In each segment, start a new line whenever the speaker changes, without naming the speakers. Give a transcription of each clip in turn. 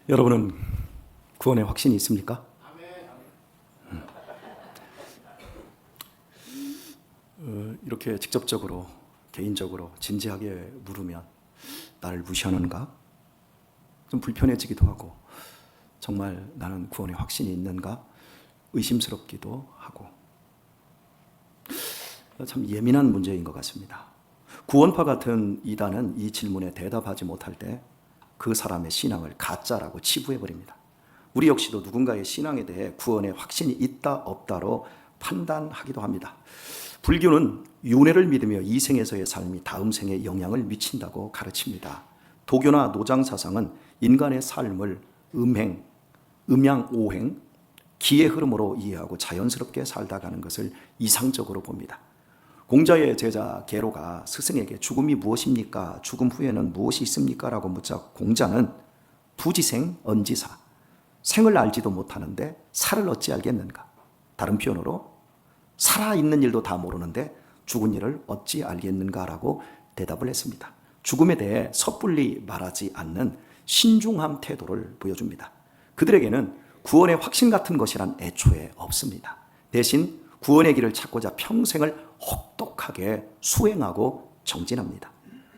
여러분은 구원의 확신이 있습니까? 이렇게 직접적으로, 개인적으로, 진지하게 물으면 나를 무시하는가? 좀 불편해지기도 하고, 정말 나는 구원의 확신이 있는가? 의심스럽기도 하고, 참 예민한 문제인 것 같습니다. 구원파 같은 이단은 이 질문에 대답하지 못할 때 그 사람의 신앙을 가짜라고 치부해버립니다. 우리 역시도 누군가의 신앙에 대해 구원의 확신이 있다 없다로 판단하기도 합니다. 불교는 윤회를 믿으며 이 생에서의 삶이 다음 생에 영향을 미친다고 가르칩니다. 도교나 노장사상은 인간의 삶을 음행, 음양, 오행, 기의 흐름으로 이해하고 자연스럽게 살다 가는 것을 이상적으로 봅니다. 공자의 제자 계로가 스승에게 죽음이 무엇입니까? 죽음 후에는 무엇이 있습니까? 라고 묻자 공자는 부지생 언지사, 생을 알지도 못하는데 살을 어찌 알겠는가? 다른 표현으로 살아있는 일도 다 모르는데 죽은 일을 어찌 알겠는가? 라고 대답을 했습니다. 죽음에 대해 섣불리 말하지 않는 신중한 태도를 보여줍니다. 그들에게는 구원의 확신 같은 것이란 애초에 없습니다. 대신 구원의 길을 찾고자 평생을 혹독하게 수행하고 정진합니다.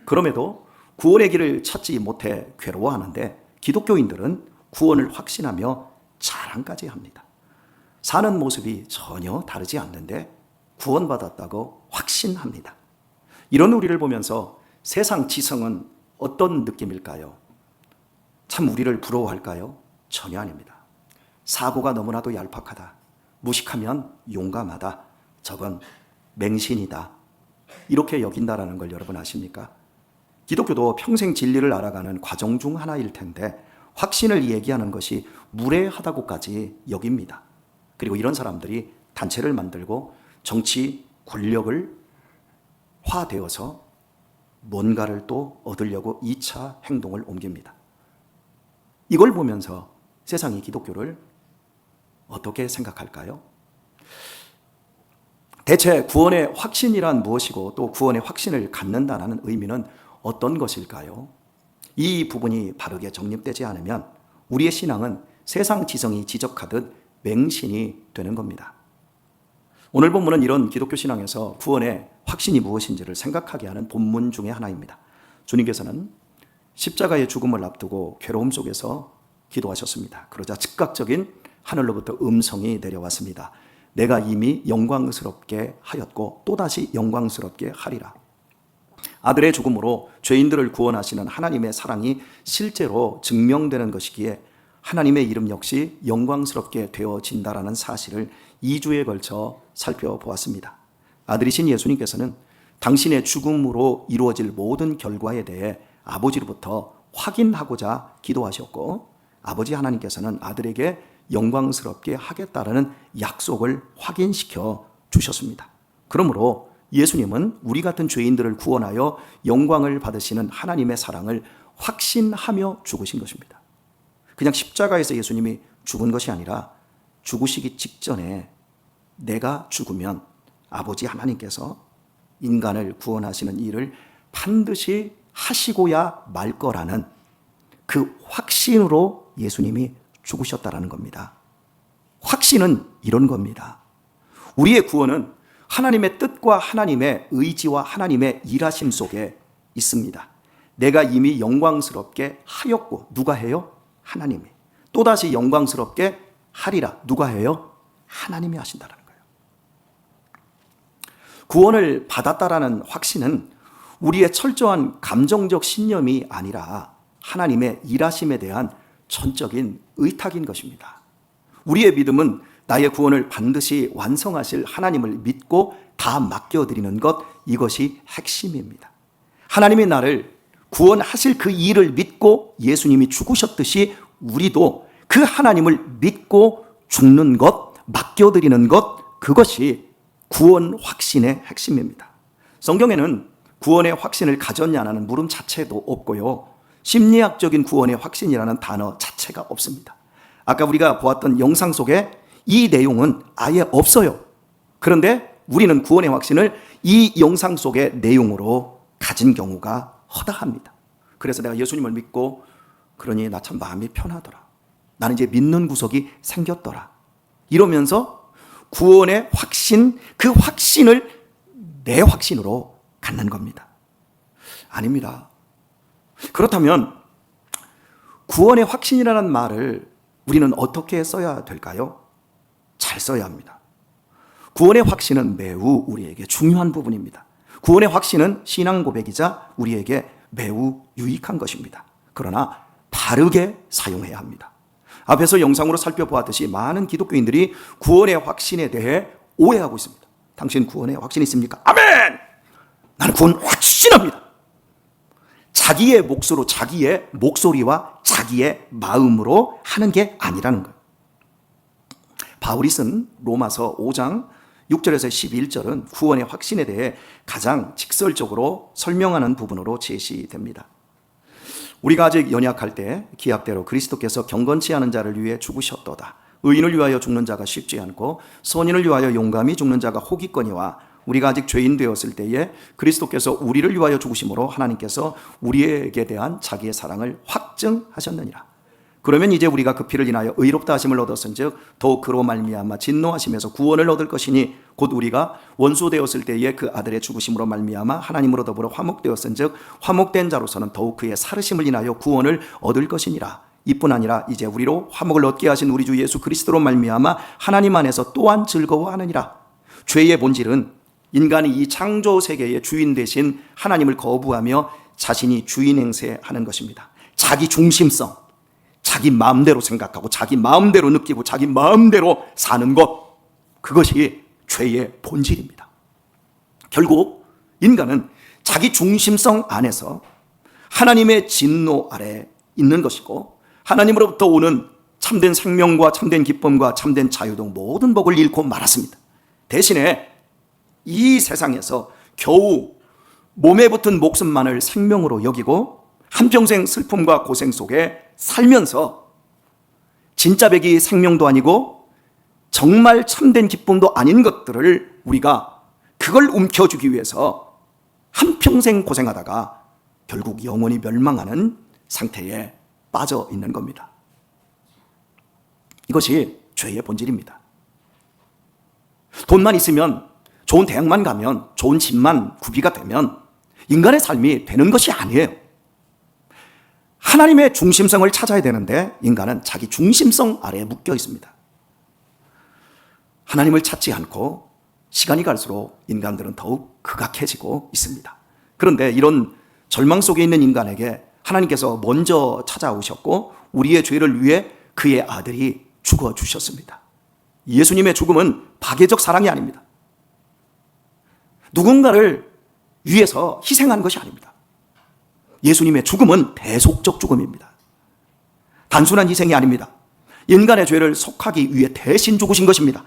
그럼에도 구원의 길을 찾지 못해 괴로워하는데 기독교인들은 구원을 확신하며 자랑까지 합니다. 사는 모습이 전혀 다르지 않는데 구원받았다고 확신합니다. 이런 우리를 보면서 세상 지성은 어떤 느낌일까요? 참 우리를 부러워할까요? 전혀 아닙니다. 사고가 너무나도 얄팍하다. 무식하면 용감하다. 저건 맹신이다. 이렇게 여긴다라는 걸 여러분 아십니까? 기독교도 평생 진리를 알아가는 과정 중 하나일 텐데 확신을 얘기하는 것이 무례하다고까지 여깁니다. 그리고 이런 사람들이 단체를 만들고 정치 권력을 화되어서 뭔가를 또 얻으려고 2차 행동을 옮깁니다. 이걸 보면서 세상이 기독교를 어떻게 생각할까요? 대체 구원의 확신이란 무엇이고 또 구원의 확신을 갖는다는 의미는 어떤 것일까요? 이 부분이 바르게 정립되지 않으면 우리의 신앙은 세상 지성이 지적하듯 맹신이 되는 겁니다. 오늘 본문은 이런 기독교 신앙에서 구원의 확신이 무엇인지를 생각하게 하는 본문 중에 하나입니다. 주님께서는 십자가의 죽음을 앞두고 괴로움 속에서 기도하셨습니다. 그러자 즉각적인 하늘로부터 음성이 내려왔습니다. 내가 이미 영광스럽게 하였고 또다시 영광스럽게 하리라. 아들의 죽음으로 죄인들을 구원하시는 하나님의 사랑이 실제로 증명되는 것이기에 하나님의 이름 역시 영광스럽게 되어진다라는 사실을 2주에 걸쳐 살펴보았습니다. 아들이신 예수님께서는 당신의 죽음으로 이루어질 모든 결과에 대해 아버지로부터 확인하고자 기도하셨고 아버지 하나님께서는 아들에게 영광스럽게 하겠다라는 약속을 확인시켜 주셨습니다. 그러므로 예수님은 우리 같은 죄인들을 구원하여 영광을 받으시는 하나님의 사랑을 확신하며 죽으신 것입니다. 그냥 십자가에서 예수님이 죽은 것이 아니라 죽으시기 직전에 내가 죽으면 아버지 하나님께서 인간을 구원하시는 일을 반드시 하시고야 말 거라는 그 확신으로 예수님이 죽으셨다라는 겁니다. 확신은 이런 겁니다. 우리의 구원은 하나님의 뜻과 하나님의 의지와 하나님의 일하심 속에 있습니다. 내가 이미 영광스럽게 하였고 누가 해요? 하나님이. 또다시 영광스럽게 하리라. 누가 해요? 하나님이 하신다는 거예요. 구원을 받았다라는 확신은 우리의 철저한 감정적 신념이 아니라 하나님의 일하심에 대한 전적인 의탁인 것입니다. 우리의 믿음은 나의 구원을 반드시 완성하실 하나님을 믿고 다 맡겨드리는 것, 이것이 핵심입니다. 하나님이 나를 구원하실 그 일을 믿고 예수님이 죽으셨듯이 우리도 그 하나님을 믿고 죽는 것, 맡겨드리는 것, 그것이 구원 확신의 핵심입니다. 성경에는 구원의 확신을 가졌냐는 물음 자체도 없고요. 심리학적인 구원의 확신이라는 단어 자체가 없습니다. 아까 우리가 보았던 영상 속에 이 내용은 아예 없어요. 그런데 우리는 구원의 확신을 이 영상 속의 내용으로 가진 경우가 허다합니다. 그래서 내가 예수님을 믿고 그러니 나 참 마음이 편하더라. 나는 이제 믿는 구석이 생겼더라. 이러면서 구원의 확신, 그 확신을 내 확신으로 갖는 겁니다. 아닙니다. 그렇다면 구원의 확신이라는 말을 우리는 어떻게 써야 될까요? 잘 써야 합니다. 구원의 확신은 매우 우리에게 중요한 부분입니다. 구원의 확신은 신앙 고백이자 우리에게 매우 유익한 것입니다. 그러나 바르게 사용해야 합니다. 앞에서 영상으로 살펴보았듯이 많은 기독교인들이 구원의 확신에 대해 오해하고 있습니다. 당신 구원의 확신 있습니까? 아멘! 나는 구원 확신합니다. 자기의 몫으로, 자기의 목소리와 자기의 마음으로 하는 게 아니라는 거예요. 바울이 쓴 로마서 5장 6절에서 11절은 구원의 확신에 대해 가장 직설적으로 설명하는 부분으로 제시됩니다. 우리가 아직 연약할 때 기약대로 그리스도께서 경건치 않은 자를 위해 죽으셨도다. 의인을 위하여 죽는 자가 쉽지 않고 선인을 위하여 용감히 죽는 자가 혹이거니와 우리가 아직 죄인 되었을 때에 그리스도께서 우리를 위하여 죽으심으로 하나님께서 우리에게 대한 자기의 사랑을 확증하셨느니라. 그러면 이제 우리가 그 피를 인하여 의롭다 하심을 얻었은즉 더욱 그로 말미암아 진노하심에서 구원을 얻을 것이니 곧 우리가 원수 되었을 때에 그 아들의 죽으심으로 말미암아 하나님으로 더불어 화목되었은즉 화목된 자로서는 더욱 그의 살으심을 인하여 구원을 얻을 것이니라. 이뿐 아니라 이제 우리로 화목을 얻게 하신 우리 주 예수 그리스도로 말미암아 하나님 안에서 또한 즐거워하느니라. 죄의 본질은 인간이 이 창조 세계의 주인 되신 하나님을 거부하며 자신이 주인 행세하는 것입니다. 자기 중심성, 자기 마음대로 생각하고 자기 마음대로 느끼고 자기 마음대로 사는 것, 그것이 죄의 본질입니다. 결국 인간은 자기 중심성 안에서 하나님의 진노 아래 있는 것이고 하나님으로부터 오는 참된 생명과 참된 기쁨과 참된 자유 등 모든 복을 잃고 말았습니다. 대신에 이 세상에서 겨우 몸에 붙은 목숨만을 생명으로 여기고 한평생 슬픔과 고생 속에 살면서 진짜 백이 생명도 아니고 정말 참된 기쁨도 아닌 것들을 우리가 그걸 움켜쥐기 위해서 한평생 고생하다가 결국 영원히 멸망하는 상태에 빠져 있는 겁니다. 이것이 죄의 본질입니다. 돈만 있으면, 좋은 대학만 가면, 좋은 집만 구비가 되면 인간의 삶이 되는 것이 아니에요. 하나님의 중심성을 찾아야 되는데 인간은 자기 중심성 아래에 묶여 있습니다. 하나님을 찾지 않고 시간이 갈수록 인간들은 더욱 극악해지고 있습니다. 그런데 이런 절망 속에 있는 인간에게 하나님께서 먼저 찾아오셨고 우리의 죄를 위해 그의 아들이 죽어주셨습니다. 예수님의 죽음은 파괴적 사랑이 아닙니다. 누군가를 위해서 희생한 것이 아닙니다. 예수님의 죽음은 대속적 죽음입니다. 단순한 희생이 아닙니다. 인간의 죄를 속하기 위해 대신 죽으신 것입니다.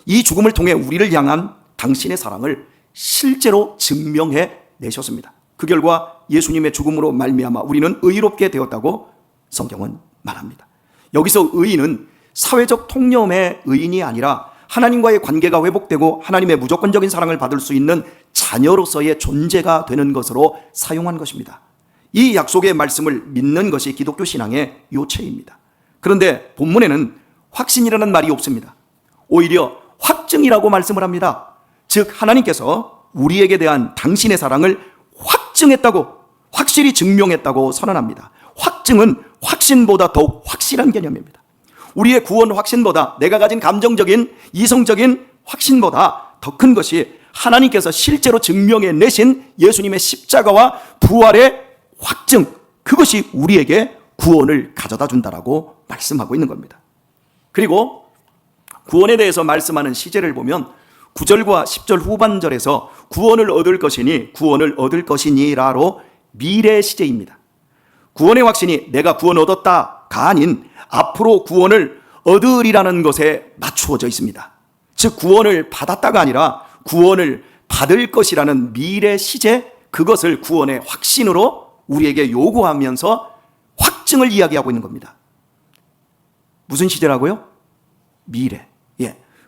이 죽음을 통해 우리를 향한 당신의 사랑을 실제로 증명해 내셨습니다. 그 결과 예수님의 죽음으로 말미암아 우리는 의롭게 되었다고 성경은 말합니다. 여기서 의인은 사회적 통념의 의인이 아니라 하나님과의 관계가 회복되고 하나님의 무조건적인 사랑을 받을 수 있는 자녀로서의 존재가 되는 것으로 사용한 것입니다. 이 약속의 말씀을 믿는 것이 기독교 신앙의 요체입니다. 그런데 본문에는 확신이라는 말이 없습니다. 오히려 확증이라고 말씀을 합니다. 즉 하나님께서 우리에게 대한 당신의 사랑을 확증했다고, 확실히 증명했다고 선언합니다. 확증은 확신보다 더욱 확실한 개념입니다. 우리의 구원 확신보다, 내가 가진 감정적인 이성적인 확신보다 더 큰 것이 하나님께서 실제로 증명해 내신 예수님의 십자가와 부활의 확증, 그것이 우리에게 구원을 가져다 준다라고 말씀하고 있는 겁니다. 그리고 구원에 대해서 말씀하는 시제를 보면 9절과 10절 후반절에서 구원을 얻을 것이니 구원을 얻을 것이니라로 미래 시제입니다. 구원의 확신이 내가 구원 얻었다가 아닌 앞으로 구원을 얻으리라는 것에 맞추어져 있습니다. 즉 구원을 받았다가 아니라 구원을 받을 것이라는 미래 시제, 그것을 구원의 확신으로 우리에게 요구하면서 확증을 이야기하고 있는 겁니다. 무슨 시제라고요? 미래.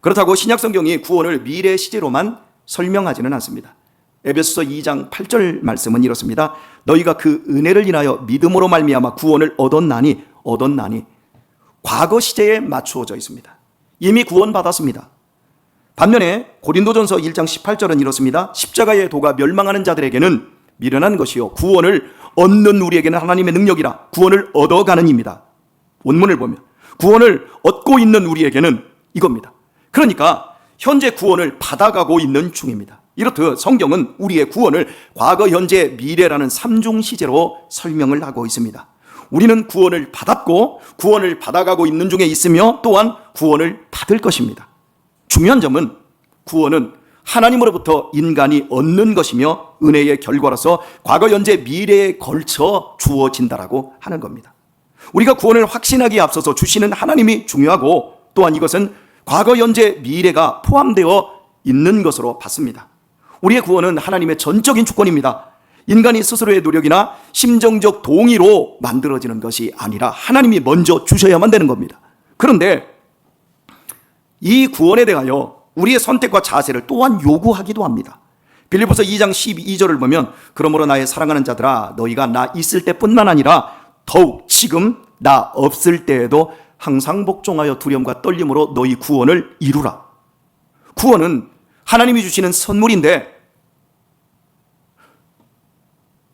그렇다고 신약 성경이 구원을 미래 시제로만 설명하지는 않습니다. 에베소서 2장 8절 말씀은 이렇습니다. 너희가 그 은혜를 인하여 믿음으로 말미암아 구원을 얻었나니 과거 시제에 맞추어져 있습니다. 이미 구원받았습니다. 반면에 고린도전서 1장 18절은 이렇습니다. 십자가의 도가 멸망하는 자들에게는 미련한 것이요 구원을 얻는 우리에게는 하나님의 능력이라. 구원을 얻어가는 입니다. 원문을 보면 구원을 얻고 있는 우리에게는 이겁니다. 그러니까 현재 구원을 받아가고 있는 중입니다. 이렇듯 성경은 우리의 구원을 과거, 현재, 미래라는 삼중 시제로 설명을 하고 있습니다. 우리는 구원을 받았고 구원을 받아가고 있는 중에 있으며 또한 구원을 받을 것입니다. 중요한 점은 구원은 하나님으로부터 인간이 얻는 것이며 은혜의 결과로서 과거, 현재, 미래에 걸쳐 주어진다라고 하는 겁니다. 우리가 구원을 확신하기에 앞서서 주시는 하나님이 중요하고 또한 이것은 과거, 현재, 미래가 포함되어 있는 것으로 봤습니다. 우리의 구원은 하나님의 전적인 주권입니다. 인간이 스스로의 노력이나 심정적 동의로 만들어지는 것이 아니라 하나님이 먼저 주셔야만 되는 겁니다. 그런데 이 구원에 대하여 우리의 선택과 자세를 또한 요구하기도 합니다. 빌립보서 2장 12절을 보면 그러므로 나의 사랑하는 자들아 너희가 나 있을 때뿐만 아니라 더욱 지금 나 없을 때에도 항상 복종하여 두려움과 떨림으로 너희 구원을 이루라. 구원은 하나님이 주시는 선물인데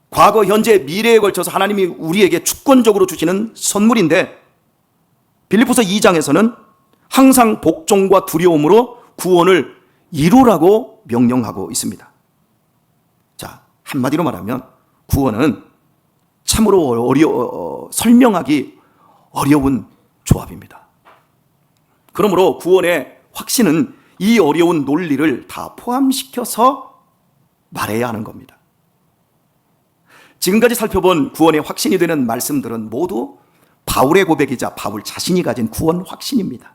과거, 현재, 미래에 걸쳐서 하나님이 우리에게 주권적으로 주시는 선물인데 빌립보서 2장에서는 항상 복종과 두려움으로 구원을 이루라고 명령하고 있습니다. 자, 한마디로 말하면 구원은 참으로 설명하기 어려운 조합입니다. 그러므로 구원의 확신은 이 어려운 논리를 다 포함시켜서 말해야 하는 겁니다. 지금까지 살펴본 구원의 확신이 되는 말씀들은 모두 바울의 고백이자 바울 자신이 가진 구원 확신입니다.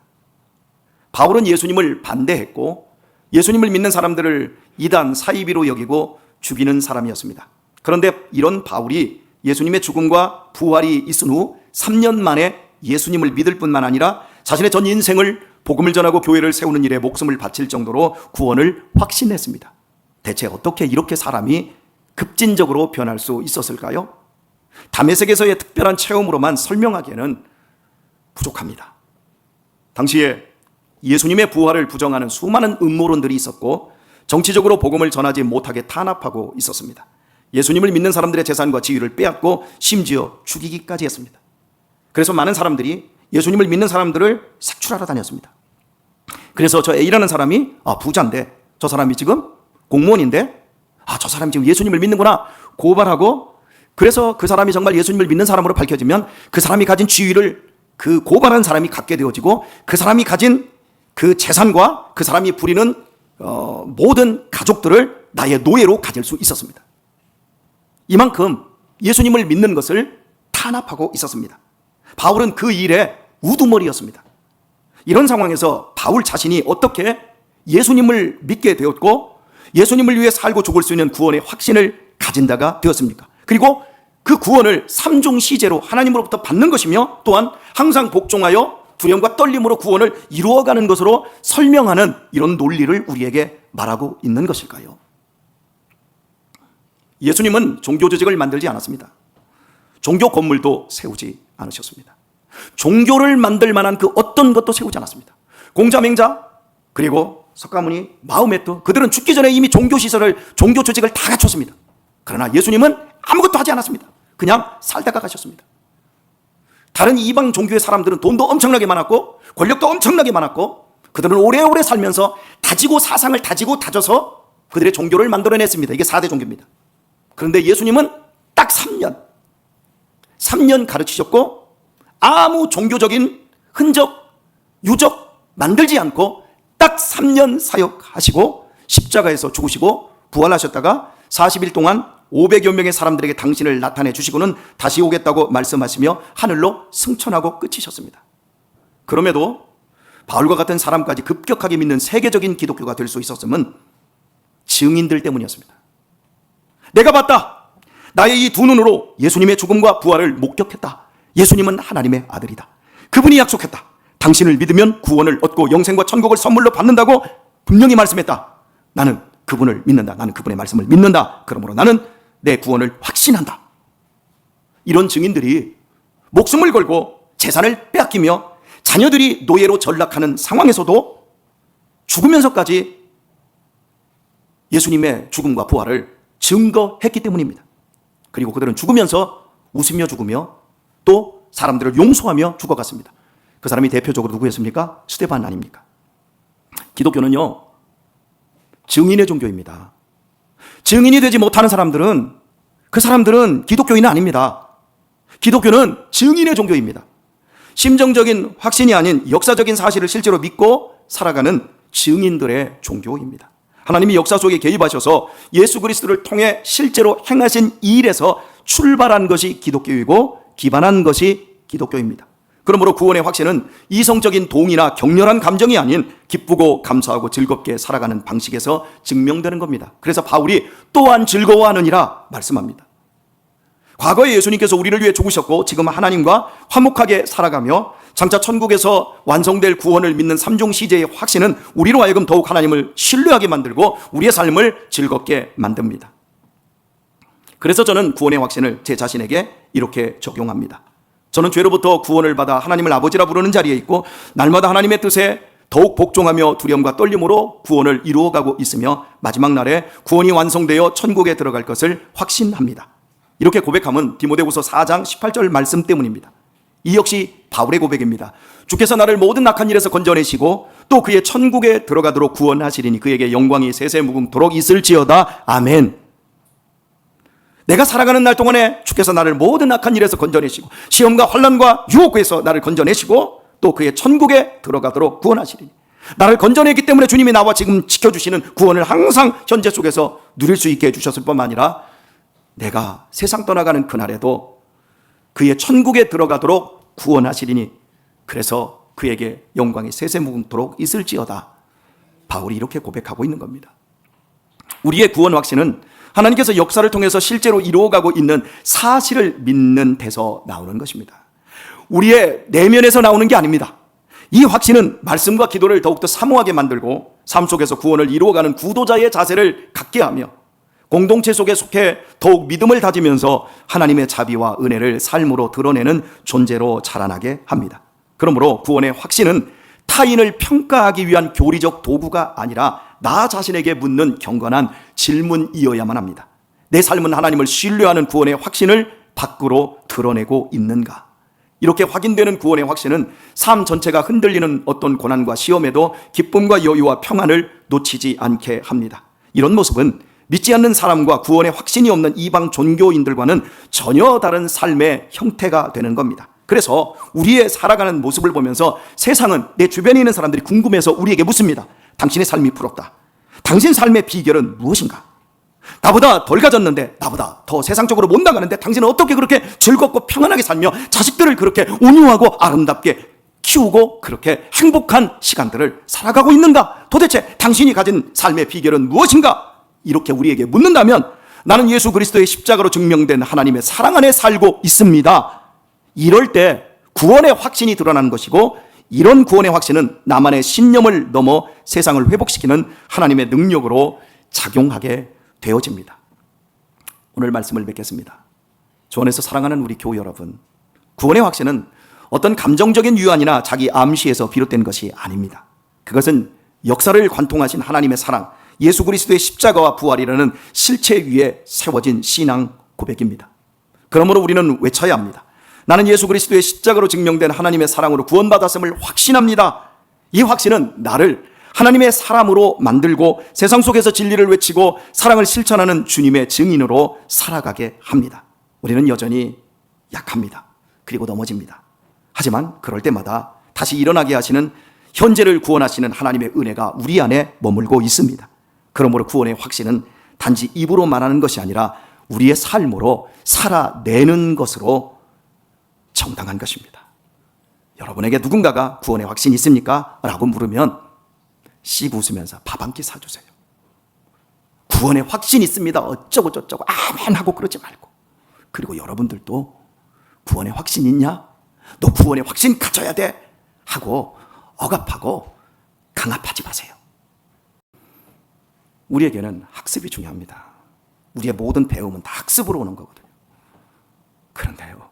바울은 예수님을 반대했고 예수님을 믿는 사람들을 이단 사이비로 여기고 죽이는 사람이었습니다. 그런데 이런 바울이 예수님의 죽음과 부활이 있은 후 3년 만에 예수님을 믿을 뿐만 아니라 자신의 전 인생을 복음을 전하고 교회를 세우는 일에 목숨을 바칠 정도로 구원을 확신했습니다. 대체 어떻게 이렇게 사람이 급진적으로 변할 수 있었을까요? 다메섹에서의 특별한 체험으로만 설명하기에는 부족합니다. 당시에 예수님의 부활을 부정하는 수많은 음모론들이 있었고 정치적으로 복음을 전하지 못하게 탄압하고 있었습니다. 예수님을 믿는 사람들의 재산과 지위를 빼앗고 심지어 죽이기까지 했습니다. 그래서 많은 사람들이 예수님을 믿는 사람들을 색출하러 다녔습니다. 그래서 저 A라는 사람이 부자인데 저 사람이 지금 공무원인데 저 사람이 지금 예수님을 믿는구나 고발하고, 그래서 그 사람이 정말 예수님을 믿는 사람으로 밝혀지면 그 사람이 가진 지위를 그 고발한 사람이 갖게 되어지고 그 사람이 가진 그 재산과 그 사람이 부리는 모든 가족들을 나의 노예로 가질 수 있었습니다. 이만큼 예수님을 믿는 것을 탄압하고 있었습니다. 바울은 그 일에 우두머리였습니다. 이런 상황에서 바울 자신이 어떻게 예수님을 믿게 되었고 예수님을 위해 살고 죽을 수 있는 구원의 확신을 가진 자가 되었습니까? 그리고 그 구원을 삼중 시제로 하나님으로부터 받는 것이며 또한 항상 복종하여 두려움과 떨림으로 구원을 이루어가는 것으로 설명하는 이런 논리를 우리에게 말하고 있는 것일까요? 예수님은 종교 조직을 만들지 않았습니다. 종교 건물도 세우지 않으셨습니다. 종교를 만들 만한 그 어떤 것도 세우지 않았습니다. 공자맹자 그리고 석가모니, 마호메트, 그들은 죽기 전에 이미 종교시설을, 종교 조직을 다 갖췄습니다. 그러나 예수님은 아무것도 하지 않았습니다. 그냥 살다가 가셨습니다. 다른 이방 종교의 사람들은 돈도 엄청나게 많았고 권력도 엄청나게 많았고 그들은 오래오래 살면서 다지고 사상을 다지고 다져서 그들의 종교를 만들어냈습니다. 이게 4대 종교입니다. 그런데 예수님은 딱 3년 가르치셨고 아무 종교적인 흔적, 유적 만들지 않고 딱 3년 사역하시고 십자가에서 죽으시고 부활하셨다가 40일 동안 500여 명의 사람들에게 당신을 나타내 주시고는 다시 오겠다고 말씀하시며 하늘로 승천하고 끝이셨습니다. 그럼에도 바울과 같은 사람까지 급격하게 믿는 세계적인 기독교가 될 수 있었음은 증인들 때문이었습니다. 내가 봤다. 나의 이 두 눈으로 예수님의 죽음과 부활을 목격했다. 예수님은 하나님의 아들이다. 그분이 약속했다. 당신을 믿으면 구원을 얻고 영생과 천국을 선물로 받는다고 분명히 말씀했다. 나는 그분을 믿는다. 나는 그분의 말씀을 믿는다. 그러므로 나는 내 구원을 확신한다. 이런 증인들이 목숨을 걸고 재산을 빼앗기며 자녀들이 노예로 전락하는 상황에서도 죽으면서까지 예수님의 죽음과 부활을 증거했기 때문입니다. 그리고 그들은 죽으면서 웃으며 죽으며 또 사람들을 용서하며 죽어갔습니다. 그 사람이 대표적으로 누구였습니까? 스데반 아닙니까? 기독교는요, 증인의 종교입니다. 증인이 되지 못하는 사람들은 그 사람들은 기독교인은 아닙니다. 기독교는 증인의 종교입니다. 심정적인 확신이 아닌 역사적인 사실을 실제로 믿고 살아가는 증인들의 종교입니다. 하나님이 역사 속에 개입하셔서 예수 그리스도를 통해 실제로 행하신 일에서 출발한 것이 기독교이고 기반한 것이 기독교입니다. 그러므로 구원의 확신은 이성적인 동의나 격렬한 감정이 아닌 기쁘고 감사하고 즐겁게 살아가는 방식에서 증명되는 겁니다. 그래서 바울이 또한 즐거워하느니라 말씀합니다. 과거에 예수님께서 우리를 위해 죽으셨고 지금 하나님과 화목하게 살아가며 장차 천국에서 완성될 구원을 믿는 삼중 시제의 확신은 우리로 하여금 더욱 하나님을 신뢰하게 만들고 우리의 삶을 즐겁게 만듭니다. 그래서 저는 구원의 확신을 제 자신에게 이렇게 적용합니다. 저는 죄로부터 구원을 받아 하나님을 아버지라 부르는 자리에 있고 날마다 하나님의 뜻에 더욱 복종하며 두려움과 떨림으로 구원을 이루어가고 있으며 마지막 날에 구원이 완성되어 천국에 들어갈 것을 확신합니다. 이렇게 고백함은 디모데후서 4장 18절 말씀 때문입니다. 이 역시 바울의 고백입니다. 주께서 나를 모든 악한 일에서 건져내시고 또 그의 천국에 들어가도록 구원하시리니 그에게 영광이 세세무궁토록 있을지어다. 아멘. 내가 살아가는 날 동안에 주께서 나를 모든 악한 일에서 건져내시고 시험과 환난과 유혹에서 나를 건져내시고 또 그의 천국에 들어가도록 구원하시리니 나를 건져내기 때문에 주님이 나와 지금 지켜주시는 구원을 항상 현재 속에서 누릴 수 있게 해주셨을 뿐만 아니라 내가 세상 떠나가는 그날에도 그의 천국에 들어가도록 구원하시리니 그래서 그에게 영광이 세세무궁토록 있을지어다. 바울이 이렇게 고백하고 있는 겁니다. 우리의 구원 확신은 하나님께서 역사를 통해서 실제로 이루어가고 있는 사실을 믿는 데서 나오는 것입니다. 우리의 내면에서 나오는 게 아닙니다. 이 확신은 말씀과 기도를 더욱더 사모하게 만들고 삶 속에서 구원을 이루어가는 구도자의 자세를 갖게 하며 공동체 속에 속해 더욱 믿음을 다지면서 하나님의 자비와 은혜를 삶으로 드러내는 존재로 자라나게 합니다. 그러므로 구원의 확신은 타인을 평가하기 위한 교리적 도구가 아니라 나 자신에게 묻는 경건한 질문이어야만 합니다. 내 삶은 하나님을 신뢰하는 구원의 확신을 밖으로 드러내고 있는가? 이렇게 확인되는 구원의 확신은 삶 전체가 흔들리는 어떤 고난과 시험에도 기쁨과 여유와 평안을 놓치지 않게 합니다. 이런 모습은 믿지 않는 사람과 구원의 확신이 없는 이방 종교인들과는 전혀 다른 삶의 형태가 되는 겁니다. 그래서 우리의 살아가는 모습을 보면서 세상은 내 주변에 있는 사람들이 궁금해서 우리에게 묻습니다. 당신의 삶이 부럽다. 당신 삶의 비결은 무엇인가? 나보다 덜 가졌는데, 나보다 더 세상적으로 못 나가는데 당신은 어떻게 그렇게 즐겁고 평안하게 살며 자식들을 그렇게 온유하고 아름답게 키우고 그렇게 행복한 시간들을 살아가고 있는가? 도대체 당신이 가진 삶의 비결은 무엇인가? 이렇게 우리에게 묻는다면 나는 예수 그리스도의 십자가로 증명된 하나님의 사랑 안에 살고 있습니다. 이럴 때 구원의 확신이 드러나는 것이고 이런 구원의 확신은 나만의 신념을 넘어 세상을 회복시키는 하나님의 능력으로 작용하게 되어집니다. 오늘 말씀을 맺겠습니다. 주 안에서 사랑하는 우리 교우 여러분, 구원의 확신은 어떤 감정적인 유한이나 자기 암시에서 비롯된 것이 아닙니다. 그것은 역사를 관통하신 하나님의 사랑, 예수 그리스도의 십자가와 부활이라는 실체 위에 세워진 신앙 고백입니다. 그러므로 우리는 외쳐야 합니다. 나는 예수 그리스도의 십자가로 증명된 하나님의 사랑으로 구원받았음을 확신합니다. 이 확신은 나를 하나님의 사람으로 만들고 세상 속에서 진리를 외치고 사랑을 실천하는 주님의 증인으로 살아가게 합니다. 우리는 여전히 약합니다. 그리고 넘어집니다. 하지만 그럴 때마다 다시 일어나게 하시는 현재를 구원하시는 하나님의 은혜가 우리 안에 머물고 있습니다. 그러므로 구원의 확신은 단지 입으로 말하는 것이 아니라 우리의 삶으로 살아내는 것으로 정당한 것입니다. 여러분에게 누군가가 구원의 확신이 있습니까? 라고 물으면 씩 웃으면서 밥 한 끼 사주세요. 구원의 확신이 있습니다. 어쩌고 저쩌고 아멘 하고 그러지 말고, 그리고 여러분들도 구원의 확신 있냐? 너 구원의 확신 가져야 돼 하고 억압하고 강압하지 마세요. 우리에게는 학습이 중요합니다. 우리의 모든 배움은 다 학습으로 오는 거거든요. 그런데요,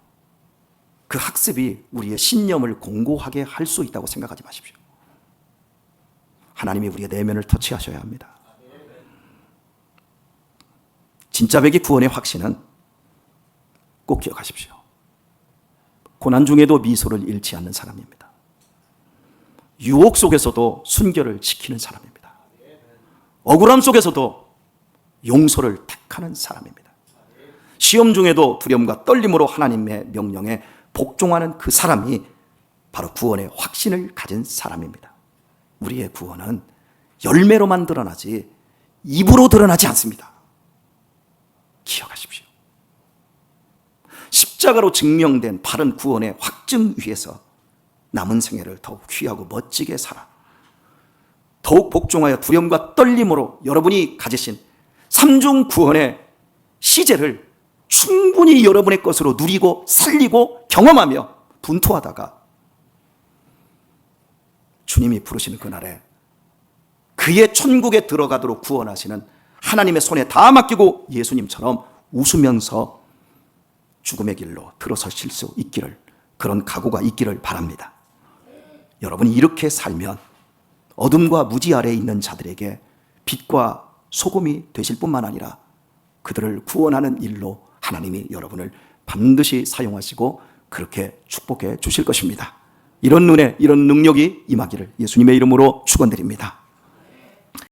그 학습이 우리의 신념을 공고하게 할 수 있다고 생각하지 마십시오. 하나님이 우리의 내면을 터치하셔야 합니다. 진짜 백의 구원의 확신은 꼭 기억하십시오. 고난 중에도 미소를 잃지 않는 사람입니다. 유혹 속에서도 순결을 지키는 사람입니다. 억울함 속에서도 용서를 택하는 사람입니다. 시험 중에도 두려움과 떨림으로 하나님의 명령에 복종하는 그 사람이 바로 구원의 확신을 가진 사람입니다. 우리의 구원은 열매로만 드러나지 입으로 드러나지 않습니다. 기억하십시오. 십자가로 증명된 바른 구원의 확증 위에서 남은 생애를 더욱 귀하고 멋지게 살아 더욱 복종하여 두려움과 떨림으로 여러분이 가지신 삼중 구원의 시제를 충분히 여러분의 것으로 누리고 살리고 경험하며 분투하다가 주님이 부르시는 그날에 그의 천국에 들어가도록 구원하시는 하나님의 손에 다 맡기고 예수님처럼 웃으면서 죽음의 길로 들어서실 수 있기를, 그런 각오가 있기를 바랍니다. 여러분이 이렇게 살면 어둠과 무지 아래에 있는 자들에게 빛과 소금이 되실 뿐만 아니라 그들을 구원하는 일로 하나님이 여러분을 반드시 사용하시고 그렇게 축복해 주실 것입니다. 이런 은혜, 이런 능력이 임하기를 예수님의 이름으로 축원드립니다.